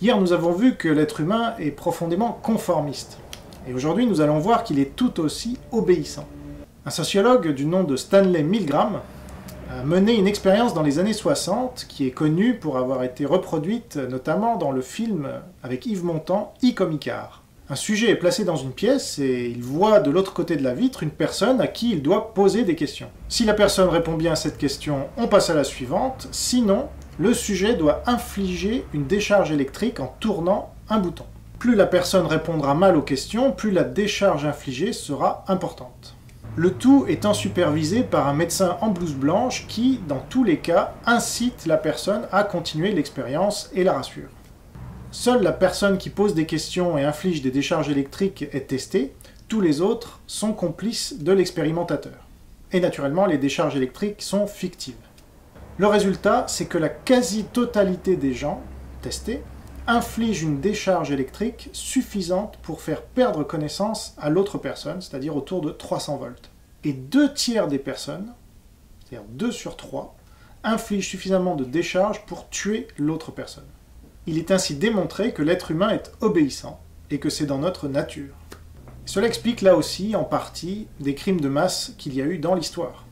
Hier, nous avons vu que l'être humain est profondément conformiste. Et aujourd'hui, nous allons voir qu'il est tout aussi obéissant. Un sociologue du nom de Stanley Milgram a mené une expérience dans les années 60 qui est connue pour avoir été reproduite notamment dans le film avec Yves Montand, I comme Icare. Un sujet est placé dans une pièce et il voit de l'autre côté de la vitre une personne à qui il doit poser des questions. Si la personne répond bien à cette question, on passe à la suivante, sinon, le sujet doit infliger une décharge électrique en tournant un bouton. Plus la personne répondra mal aux questions, plus la décharge infligée sera importante. Le tout étant supervisé par un médecin en blouse blanche qui, dans tous les cas, incite la personne à continuer l'expérience et la rassure. Seule la personne qui pose des questions et inflige des décharges électriques est testée, tous les autres sont complices de l'expérimentateur. Et naturellement, les décharges électriques sont fictives. Le résultat, c'est que la quasi-totalité des gens testés infligent une décharge électrique suffisante pour faire perdre connaissance à l'autre personne, c'est-à-dire autour de 300 volts. Et 2/3 des personnes, c'est-à-dire 2 sur 3, infligent suffisamment de décharge pour tuer l'autre personne. Il est ainsi démontré que l'être humain est obéissant et que c'est dans notre nature. Cela explique là aussi, en partie, des crimes de masse qu'il y a eu dans l'histoire.